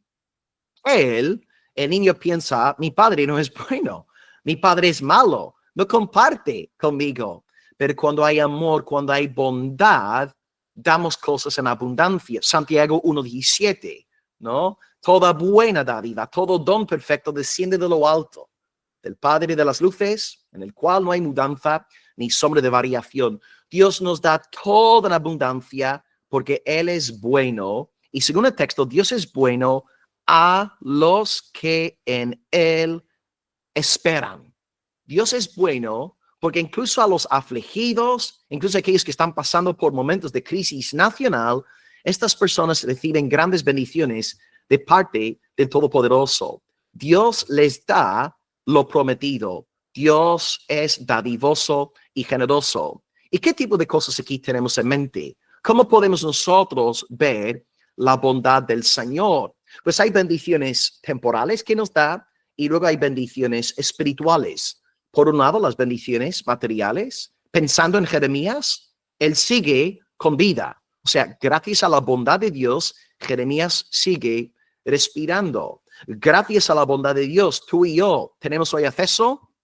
él, el niño piensa: mi padre no es bueno, mi padre es malo, no comparte conmigo. Pero cuando hay amor, cuando hay bondad, damos cosas en abundancia. Santiago 1:17, ¿no? Toda buena dádiva, todo don perfecto desciende de lo alto, del Padre de las luces, en el cual no hay mudanza ni sombra de variación. Dios nos da toda en abundancia porque Él es bueno. Y según el texto, Dios es bueno a los que en Él esperan. Dios es bueno porque incluso a los afligidos, incluso a aquellos que están pasando por momentos de crisis nacional, estas personas reciben grandes bendiciones de parte del Todopoderoso. Dios les da lo prometido. Dios es dadivoso y generoso. ¿Y qué tipo de cosas aquí tenemos en mente? ¿Cómo podemos nosotros ver la bondad del Señor? Pues hay bendiciones temporales que nos da y luego hay bendiciones espirituales. Por un lado, las bendiciones materiales. Pensando en Jeremías, él sigue con vida. O sea, gracias a la bondad de Dios, Jeremías sigue respirando. Gracias a la bondad de Dios, tú y yo tenemos hoy acceso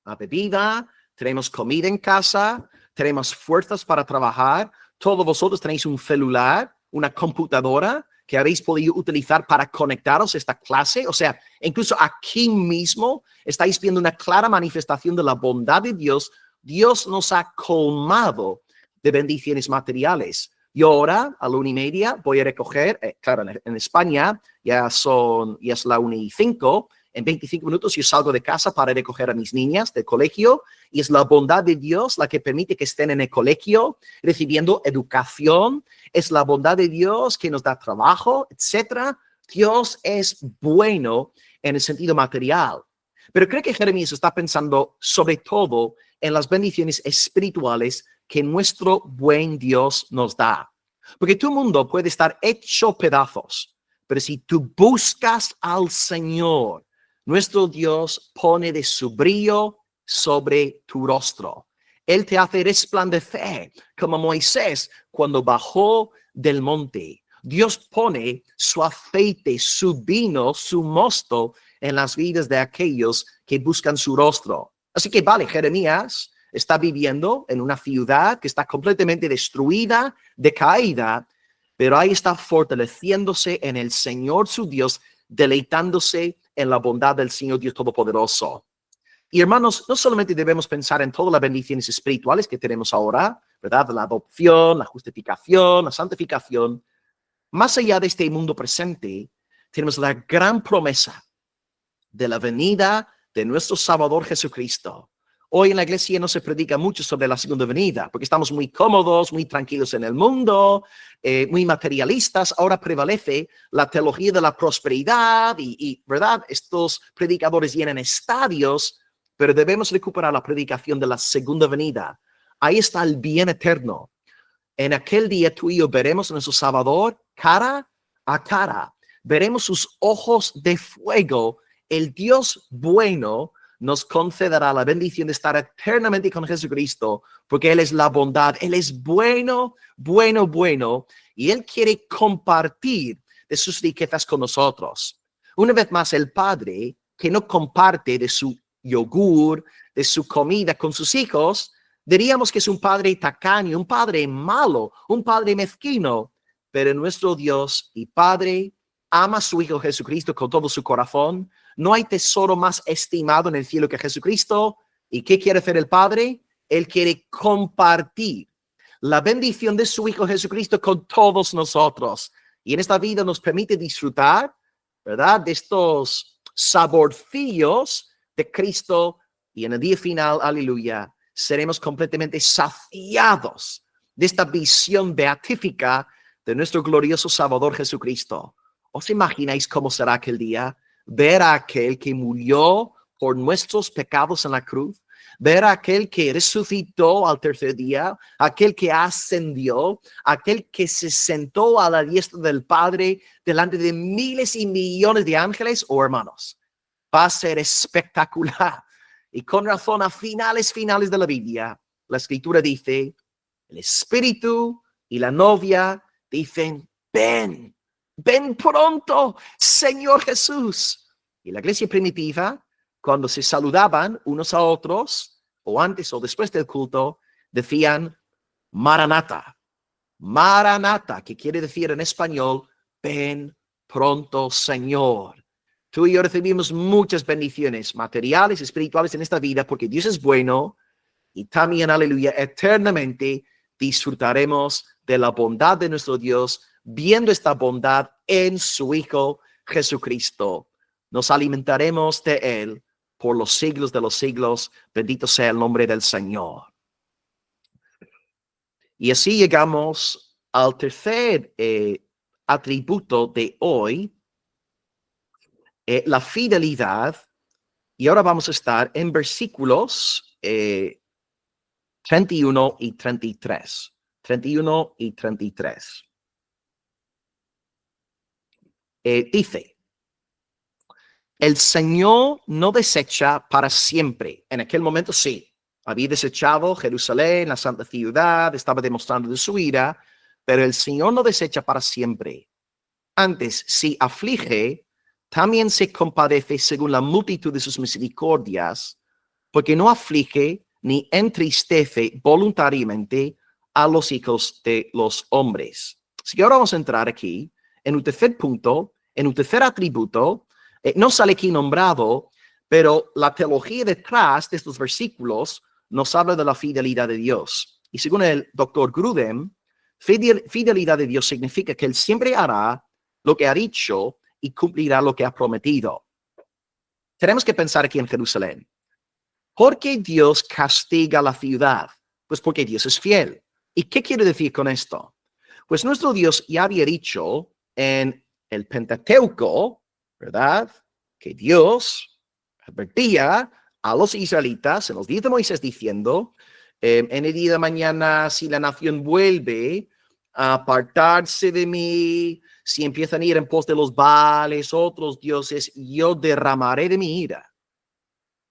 a bebida, tenemos comida en casa, tenemos fuerzas para trabajar. Todos vosotros tenéis un celular, una computadora que habéis podido utilizar para conectaros a esta clase. O sea, incluso aquí mismo estáis viendo una clara manifestación de la bondad de Dios. Dios nos ha colmado de bendiciones materiales. Y ahora, a la 1:30, voy a recoger, claro, en España ya es la 1:05, en 25 minutos yo salgo de casa para recoger a mis niñas del colegio, y es la bondad de Dios la que permite que estén en el colegio recibiendo educación, es la bondad de Dios que nos da trabajo, etcétera. Dios es bueno en el sentido material. Pero creo que Jeremías está pensando sobre todo en las bendiciones espirituales que nuestro buen Dios nos da. Porque tu mundo puede estar hecho pedazos, pero si tú buscas al Señor, nuestro Dios pone de su brillo sobre tu rostro. Él te hace resplandecer como Moisés cuando bajó del monte. Dios pone su aceite, su vino, su mosto en las vidas de aquellos que buscan su rostro. Así que vale, Jeremías está viviendo en una ciudad que está completamente destruida, decaída, pero ahí está fortaleciéndose en el Señor su Dios, deleitándose en la bondad del Señor Dios Todopoderoso. Y hermanos, no solamente debemos pensar en todas las bendiciones espirituales que tenemos ahora, ¿verdad? La adopción, la justificación, la santificación. Más allá de este mundo presente, tenemos la gran promesa de la venida de nuestro Salvador Jesucristo. Hoy en la iglesia no se predica mucho sobre la segunda venida, porque estamos muy cómodos, muy tranquilos en el mundo, muy materialistas. Ahora prevalece la teología de la prosperidad y ¿verdad? Estos predicadores llenan estadios, pero debemos recuperar la predicación de la segunda venida. Ahí está el bien eterno. En aquel día tú y yo veremos a nuestro Salvador cara a cara. Veremos sus ojos de fuego. El Dios bueno nos concederá la bendición de estar eternamente con Jesucristo, porque Él es la bondad. Él es bueno, bueno, bueno, y Él quiere compartir de sus riquezas con nosotros. Una vez más, el Padre que no comparte de su yogur, de su comida con sus hijos, diríamos que es un padre tacaño, un padre malo, un padre mezquino, pero nuestro Dios y Padre ama a su Hijo Jesucristo con todo su corazón. No hay tesoro más estimado en el cielo que Jesucristo. ¿Y qué quiere hacer el Padre? Él quiere compartir la bendición de su Hijo Jesucristo con todos nosotros. Y en esta vida nos permite disfrutar, ¿verdad?, de estos saborcillos de Cristo. Y en el día final, aleluya, seremos completamente saciados de esta visión beatífica de nuestro glorioso Salvador Jesucristo. ¿Os imagináis cómo será aquel día? Ver a aquel que murió por nuestros pecados en la cruz, ver a aquel que resucitó al tercer día, aquel que ascendió, aquel que se sentó a la diestra del Padre delante de miles y millones de ángeles. Oh, hermanos, va a ser espectacular. Y con razón, a finales de la Biblia, la Escritura dice, el Espíritu y la novia dicen, ven, ven pronto, Señor Jesús. Y la iglesia primitiva, cuando se saludaban unos a otros, o antes o después del culto, decían, Maranatha, Maranatha, que quiere decir en español, ven pronto, Señor. Tú y yo recibimos muchas bendiciones materiales, espirituales en esta vida, porque Dios es bueno, y también, aleluya, eternamente disfrutaremos de la bondad de nuestro Dios, viendo esta bondad en su Hijo Jesucristo. Nos alimentaremos de Él por los siglos de los siglos. Bendito sea el nombre del Señor. Y así llegamos al tercer atributo de hoy, la fidelidad. Y ahora vamos a estar en versículos 31 y 33. 31 y 33. Dice, el Señor no desecha para siempre. En aquel momento sí, había desechado Jerusalén, la santa ciudad, estaba demostrando de su ira, pero el Señor no desecha para siempre. Antes, si aflige, también se compadece según la multitud de sus misericordias, porque no aflige ni entristece voluntariamente a los hijos de los hombres. Así que ahora vamos a entrar aquí en un tercer punto, en un tercer atributo. No sale aquí nombrado, pero la teología detrás de estos versículos nos habla de la fidelidad de Dios. Y según el doctor Grudem, Fidelidad de Dios significa que Él siempre hará lo que ha dicho y cumplirá lo que ha prometido. Tenemos que pensar aquí en Jerusalén. ¿Por qué Dios castiga la ciudad? Pues porque Dios es fiel. ¿Y qué quiere decir con esto? Pues nuestro Dios ya había dicho en el Pentateuco, ¿verdad? Que Dios advertía a los israelitas en los días de Moisés diciendo, en el día de mañana, si la nación vuelve a apartarse de mí, si empiezan a ir en pos de los Baales, otros dioses, yo derramaré de mi ira.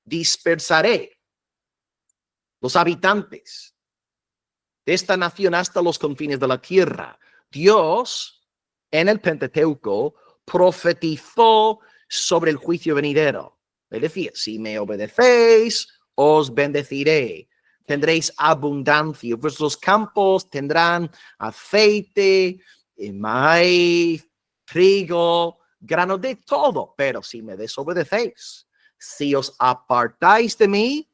Dispersaré los habitantes de esta nación hasta los confines de la tierra. Dios, en el Pentateuco, profetizó sobre el juicio venidero. Es decir, si me obedecéis, os bendeciré. Tendréis abundancia. Vuestros campos tendrán aceite, maíz, trigo, grano de todo. Pero si me desobedecéis, si os apartáis de mí,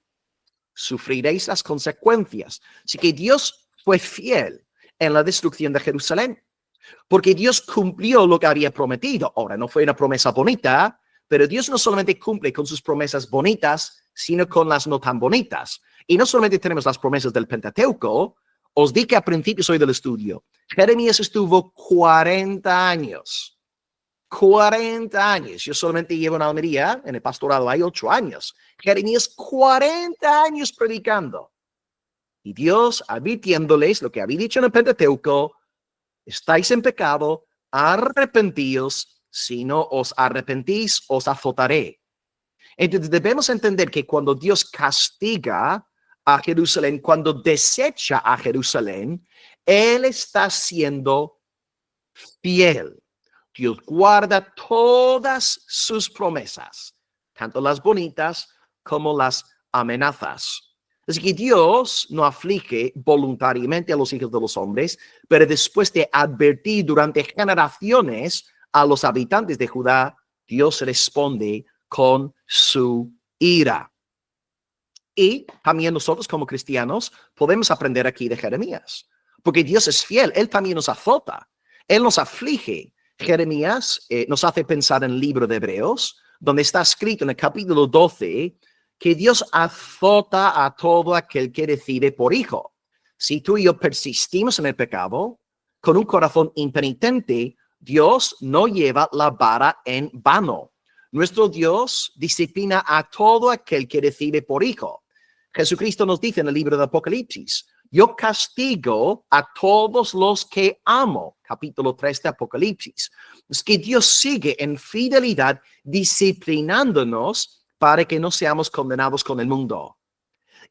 sufriréis las consecuencias. Así que Dios fue fiel en la destrucción de Jerusalén, porque Dios cumplió lo que había prometido. Ahora, no fue una promesa bonita, pero Dios no solamente cumple con sus promesas bonitas, sino con las no tan bonitas. Y no solamente tenemos las promesas del Pentateuco, os dije al principio del estudio, Jeremías estuvo 40 años. 40 años. Yo solamente llevo en Almería, en el pastorado hay 8 años. Jeremías 40 años predicando. Y Dios advirtiéndoles lo que había dicho en el Pentateuco, estáis en pecado, arrepentíos, si no os arrepentís, os azotaré. Entonces debemos entender que cuando Dios castiga a Jerusalén, cuando desecha a Jerusalén, Él está siendo fiel. Dios guarda todas sus promesas, tanto las bonitas como las amenazas. Así que Dios no aflige voluntariamente a los hijos de los hombres, pero después de advertir durante generaciones a los habitantes de Judá, Dios responde con su ira. Y también nosotros como cristianos podemos aprender aquí de Jeremías, porque Dios es fiel, Él también nos azota, Él nos aflige. Jeremías nos hace pensar en el libro de Hebreos, donde está escrito en el capítulo 12 que Dios azota a todo aquel que decide por hijo. Si tú y yo persistimos en el pecado, con un corazón impenitente, Dios no lleva la vara en vano. Nuestro Dios disciplina a todo aquel que decide por hijo. Jesucristo nos dice en el libro de Apocalipsis, yo castigo a todos los que amo. Capítulo 3 de Apocalipsis. Es que Dios sigue en fidelidad disciplinándonos para que no seamos condenados con el mundo.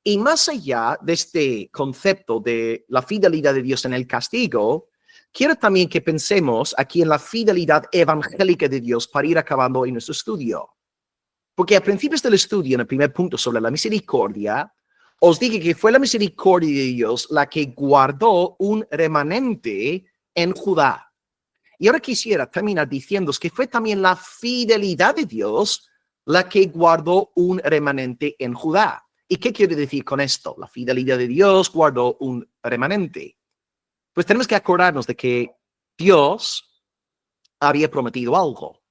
Y más allá de este concepto de la fidelidad de Dios en el castigo, quiero también que pensemos aquí en la fidelidad evangélica de Dios para ir acabando hoy nuestro estudio. Porque a principios del estudio, en el primer punto sobre la misericordia, os dije que fue la misericordia de Dios la que guardó un remanente en Judá. Y ahora quisiera terminar diciéndoos que fue también la fidelidad de Dios la que guardó un remanente en Judá. ¿Y qué quiere decir con esto? La fidelidad de Dios guardó un remanente. Pues tenemos que acordarnos de que Dios había prometido algo.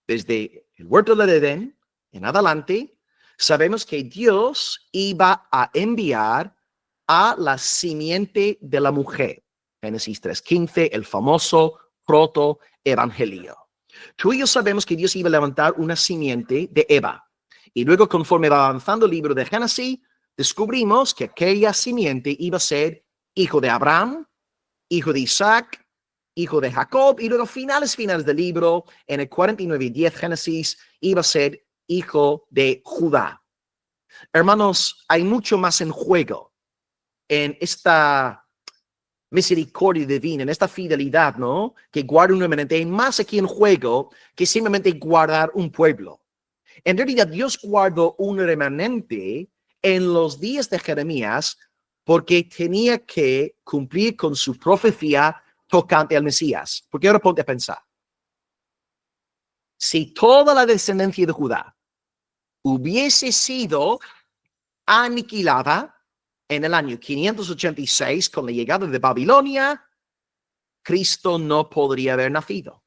Desde el huerto del Edén en adelante, sabemos que Dios iba a enviar a la simiente de la mujer. Génesis 3:15, el famoso protoevangelio. Tú y yo sabemos que Dios iba a levantar una simiente de Eva. Y luego, conforme va avanzando el libro de Génesis, descubrimos que aquella simiente iba a ser hijo de Abraham, hijo de Isaac, hijo de Jacob, y luego finales del libro, en el 49:10 Génesis, iba a ser hijo de Judá. Hermanos, hay mucho más en juego en esta misericordia divina, en esta fidelidad, ¿no? Que guarda un remanente. Hay más aquí en juego que simplemente guardar un pueblo. En realidad, Dios guardó un remanente en los días de Jeremías porque tenía que cumplir con su profecía tocante al Mesías. Porque ahora ponte a pensar. Si toda la descendencia de Judá hubiese sido aniquilada en el año 586 con la llegada de Babilonia, Cristo no podría haber nacido,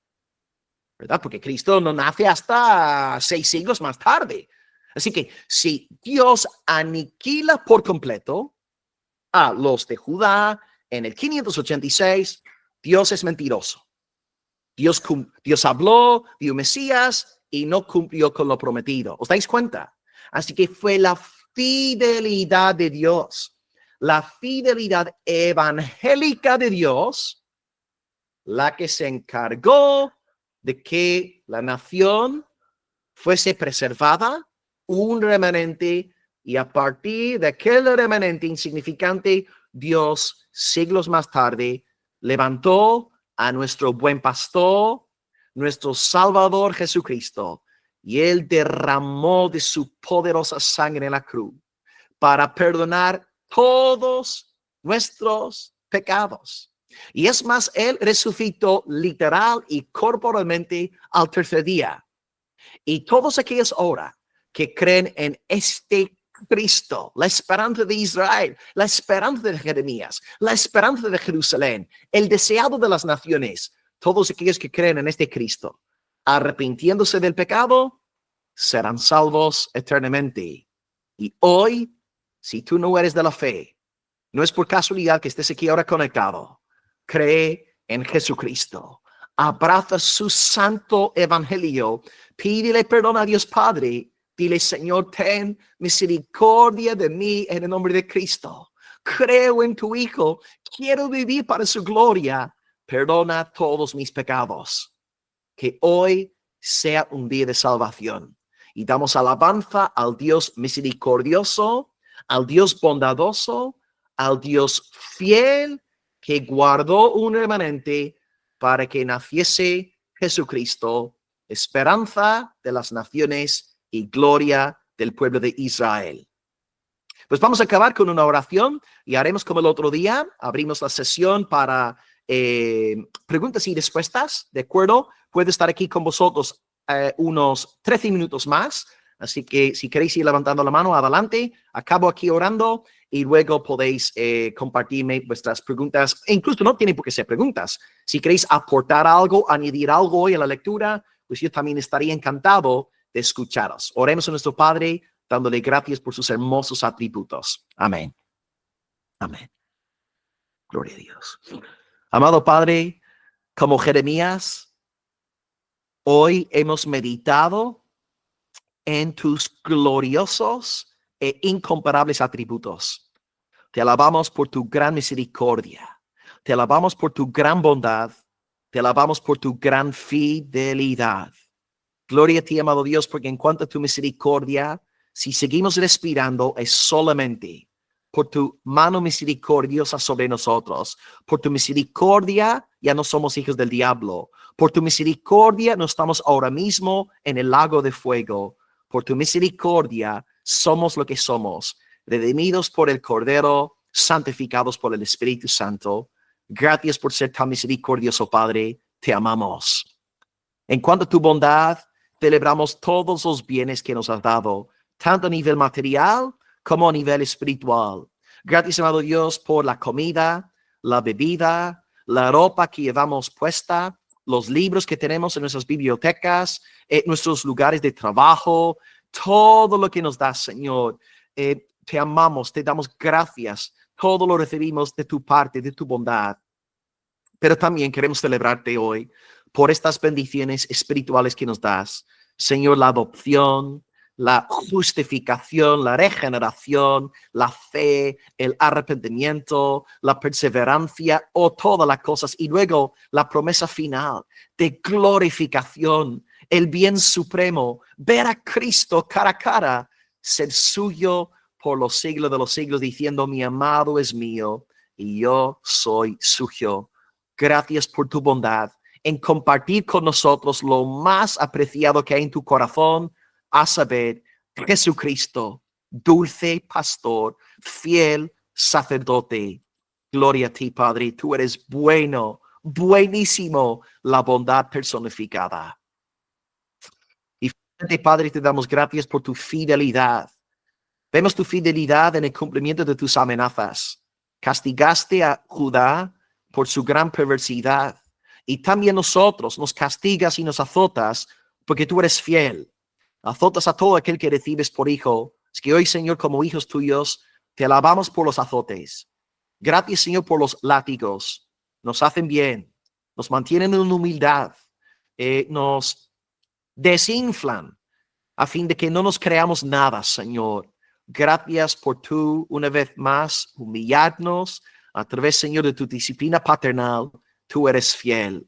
¿verdad? Porque Cristo no nace hasta 6 siglos más tarde. Así que si Dios aniquila por completo a los de Judá en el 586, Dios es mentiroso. Dios habló de un Mesías y no cumplió con lo prometido. ¿Os dais cuenta? Así que fue la fidelidad de Dios, la fidelidad evangélica de Dios, la que se encargó de que la nación fuese preservada, un remanente, y a partir de aquel remanente insignificante, Dios, siglos más tarde, levantó a nuestro buen pastor, nuestro Salvador Jesucristo, y Él derramó de su poderosa sangre en la cruz para perdonar todos nuestros pecados. Y es más, Él resucitó literal y corporalmente al tercer día. Y todos aquellos ahora que creen en este Cristo, la esperanza de Israel, la esperanza de Jeremías, la esperanza de Jerusalén, el deseado de las naciones, todos aquellos que creen en este Cristo, arrepintiéndose del pecado, serán salvos eternamente. Y hoy, si tú no eres de la fe, no es por casualidad que estés aquí ahora conectado. Cree en Jesucristo. Abraza su santo evangelio. Pídele perdón a Dios Padre. Dile, Señor, ten misericordia de mí en el nombre de Cristo. Creo en tu Hijo. Quiero vivir para su gloria. Perdona todos mis pecados. Que hoy sea un día de salvación. Y damos alabanza al Dios misericordioso, al Dios bondadoso, al Dios fiel que guardó un remanente para que naciese Jesucristo, esperanza de las naciones y gloria del pueblo de Israel. Pues vamos a acabar con una oración y haremos como el otro día, abrimos la sesión para preguntas y respuestas, ¿de acuerdo? Puedo estar aquí con vosotros unos 13 minutos más, así que si queréis ir levantando la mano, adelante. Acabo aquí orando y luego podéis compartirme vuestras preguntas. E incluso no tienen por qué ser preguntas. Si queréis aportar algo, añadir algo hoy a la lectura, pues yo también estaría encantado de escucharos. Oremos a nuestro Padre, dándole gracias por sus hermosos atributos. Amén. Amén. Gloria a Dios. Amado Padre, como Jeremías, hoy hemos meditado en tus gloriosos e incomparables atributos. Te alabamos por tu gran misericordia. Te alabamos por tu gran bondad. Te alabamos por tu gran fidelidad. Gloria a ti, amado Dios, porque en cuanto a tu misericordia, si seguimos respirando, es solamente por tu mano misericordiosa sobre nosotros. Por tu misericordia, ya no somos hijos del diablo. Por tu misericordia, no estamos ahora mismo en el lago de fuego. Por tu misericordia, somos lo que somos, redimidos por el Cordero, santificados por el Espíritu Santo. Gracias por ser tan misericordioso, Padre. Te amamos. En cuanto a tu bondad, celebramos todos los bienes que nos has dado, tanto a nivel material como a nivel espiritual. Gracias, amado Dios, por la comida, la bebida, la ropa que llevamos puesta, los libros que tenemos en nuestras bibliotecas, nuestros lugares de trabajo, todo lo que nos das, Señor. Te amamos, te damos gracias. Todo lo recibimos de tu parte, de tu bondad. Pero también queremos celebrarte hoy por estas bendiciones espirituales que nos das. Señor, la adopción, la justificación, la regeneración, la fe, el arrepentimiento, la perseverancia o todas las cosas. Y luego la promesa final de glorificación, el bien supremo, ver a Cristo cara a cara, ser suyo por los siglos de los siglos, diciendo, mi amado es mío y yo soy suyo. Gracias por tu bondad en compartir con nosotros lo más apreciado que hay en tu corazón, a saber, Jesucristo, dulce pastor, fiel sacerdote. Gloria a ti, Padre. Tú eres bueno, buenísimo, la bondad personificada. Y Padre, te damos gracias por tu fidelidad. Vemos tu fidelidad en el cumplimiento de tus amenazas. Castigaste a Judá por su gran perversidad. Y también nosotros nos castigas y nos azotas porque tú eres fiel. Azotas a todo aquel que recibes por hijo. Es que hoy, Señor, como hijos tuyos, te alabamos por los azotes. Gracias, Señor, por los látigos. Nos hacen bien, nos mantienen en humildad, nos desinflan a fin de que no nos creamos nada, Señor. Gracias por tú, una vez más, humillarnos a través, Señor, de tu disciplina paternal. Tú eres fiel.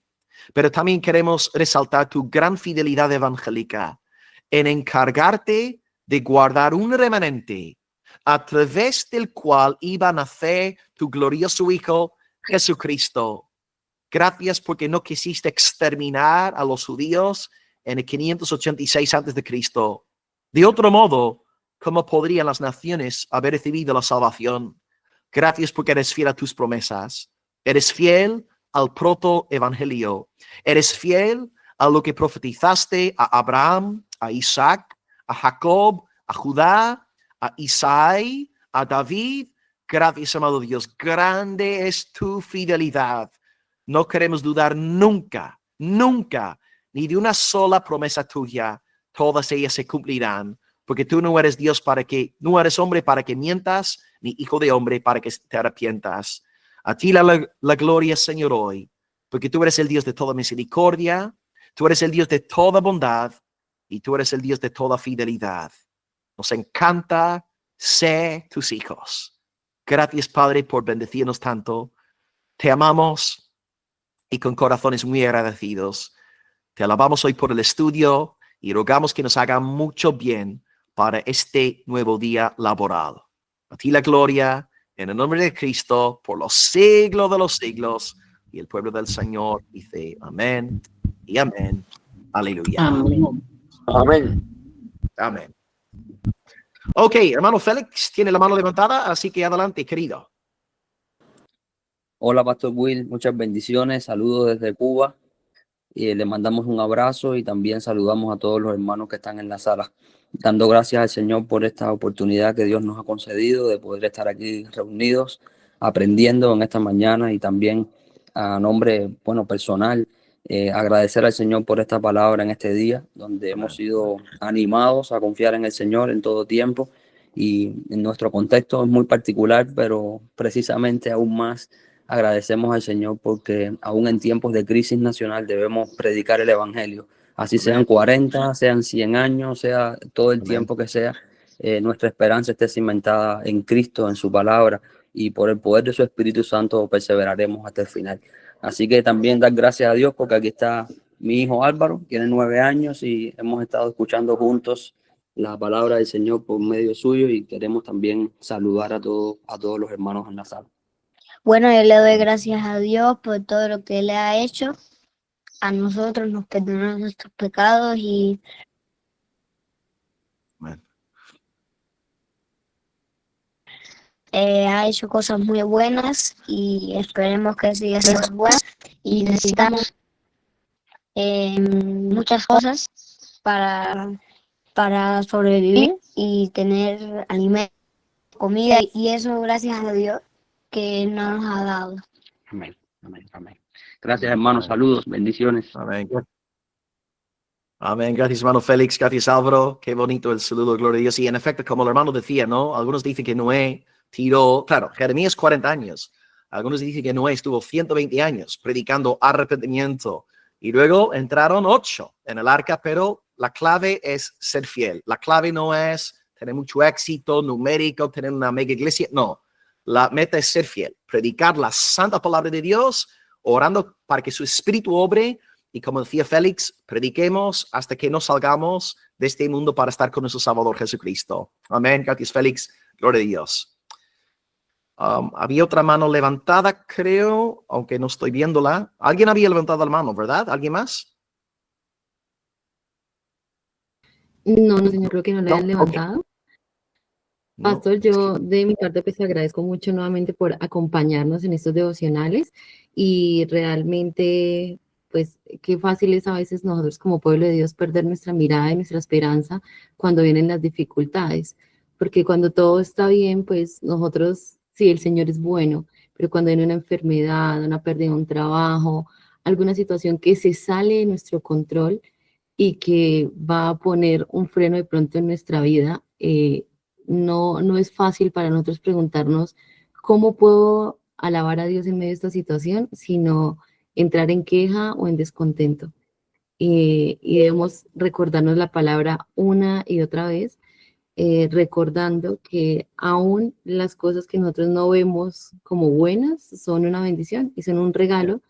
Pero también queremos resaltar tu gran fidelidad evangélica en encargarte de guardar un remanente a través del cual iba a nacer tu glorioso Hijo Jesucristo. Gracias porque no quisiste exterminar a los judíos en el 586 a.C. De otro modo, ¿cómo podrían las naciones haber recibido la salvación? Gracias porque eres fiel a tus promesas. Eres fiel al protoevangelio. Eres fiel a lo que profetizaste a Abraham, a Isaac, a Jacob, a Judá, a Isaí, a David. Gracias, amado Dios. Grande es tu fidelidad. No queremos dudar nunca, nunca, ni de una sola promesa tuya. Todas ellas se cumplirán, porque tú no eres Dios no eres hombre para que mientas, ni hijo de hombre para que te arrepientas. A ti la gloria, Señor, hoy, porque tú eres el Dios de toda misericordia, tú eres el Dios de toda bondad, y tú eres el Dios de toda fidelidad. Nos encanta ser tus hijos. Gracias, Padre, por bendecirnos tanto. Te amamos y con corazones muy agradecidos. Te alabamos hoy por el estudio y rogamos que nos haga mucho bien para este nuevo día laboral. A ti la gloria, en el nombre de Cristo, por los siglos de los siglos. Y el pueblo del Señor dice amén y amén. Aleluya. Amén. Amén. Amén. Ok, hermano Félix tiene la mano levantada, así que adelante, querido. Hola, Pastor Will, muchas bendiciones, saludos desde Cuba. Le mandamos un abrazo y también saludamos a todos los hermanos que están en la sala, dando gracias al Señor por esta oportunidad que Dios nos ha concedido de poder estar aquí reunidos, aprendiendo en esta mañana, y también a nombre, personal, agradecer al Señor por esta palabra en este día, donde hemos sido animados a confiar en el Señor en todo tiempo, y en nuestro contexto es muy particular, pero precisamente aún más agradecemos al Señor porque aún en tiempos de crisis nacional debemos predicar el Evangelio. Así sean 40, sean 100 años, sea todo el tiempo que sea, nuestra esperanza esté cimentada en Cristo, en su palabra, y por el poder de su Espíritu Santo perseveraremos hasta el final. Así que también dar gracias a Dios porque aquí está mi hijo Álvaro, tiene 9 años y hemos estado escuchando juntos la palabra del Señor por medio suyo, y queremos también saludar a todos los hermanos en la sala. Bueno, yo le doy gracias a Dios por todo lo que Él ha hecho. A nosotros nos perdonó nuestros pecados y Amén. Ha hecho cosas muy buenas y esperemos que siga siendo buenas. Y necesitamos muchas cosas para sobrevivir y tener alimento, comida, y eso gracias a Dios que Él nos ha dado. Amén, amén, amén. Gracias, hermanos. Saludos, bendiciones. Amén. Amén. Gracias, hermano Félix. Gracias, Álvaro. Qué bonito el saludo, gloria a Dios. Y en efecto, como el hermano decía, ¿no? Algunos dicen que Noé tiró, claro, Jeremías 40 años. Algunos dicen que Noé estuvo 120 años predicando arrepentimiento. Y luego entraron 8 en el arca, pero la clave es ser fiel. La clave no es tener mucho éxito numérico, tener una mega iglesia. No, la meta es ser fiel. Predicar la santa palabra de Dios, orando para que su espíritu obre. Y como decía Félix, prediquemos hasta que nos salgamos de este mundo para estar con nuestro Salvador Jesucristo. Amén. Gracias, Félix. Gloria a Dios. Había otra mano levantada, creo, aunque no estoy viéndola. Alguien había levantado la mano, ¿verdad? ¿Alguien más? No, señor, creo que no le han levantado. No. Pastor, yo de mi parte pues agradezco mucho nuevamente por acompañarnos en estos devocionales, y realmente pues qué fácil es a veces nosotros como pueblo de Dios perder nuestra mirada y nuestra esperanza cuando vienen las dificultades, porque cuando todo está bien pues nosotros, sí, el Señor es bueno, pero cuando hay una enfermedad, una pérdida de un trabajo, alguna situación que se sale de nuestro control y que va a poner un freno de pronto en nuestra vida, no es fácil para nosotros preguntarnos cómo puedo alabar a Dios en medio de esta situación, sino entrar en queja o en descontento. Y debemos recordarnos la palabra una y otra vez, recordando que aún las cosas que nosotros no vemos como buenas son una bendición y son un regalo,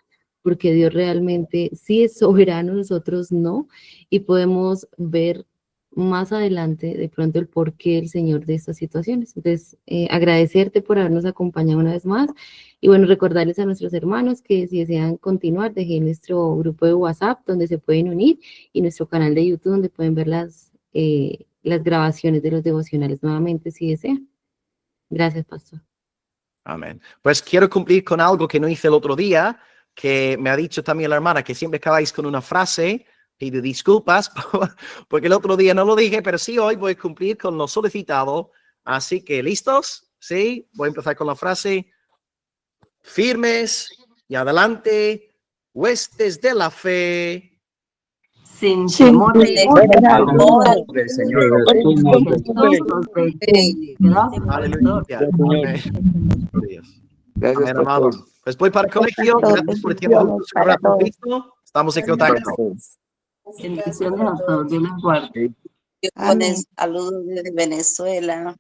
porque Dios realmente sí es soberano, nosotros no, y podemos ver más adelante de pronto el porqué el Señor de estas situaciones. Entonces, agradecerte por habernos acompañado una vez más y bueno, recordarles a nuestros hermanos que si desean continuar, dejé nuestro grupo de WhatsApp donde se pueden unir y nuestro canal de YouTube donde pueden ver las grabaciones de los devocionales nuevamente si desean. Gracias, pastor. Amén. Pues quiero cumplir con algo que no hice el otro día, que me ha dicho también la hermana, que siempre acabáis con una frase. Pido disculpas porque el otro día no lo dije, pero sí hoy voy a cumplir con lo solicitado. Así que, ¿listos? Sí, voy a empezar con la frase. Firmes y adelante, huestes de la fe. Sin temor del Señor. Aleluya. Amén. Amén, amados. Pues voy para el colegio. Gracias por el tiempo. Estamos en contacto. Bendiciones a todos. Dios les guarde. Saludos desde Venezuela.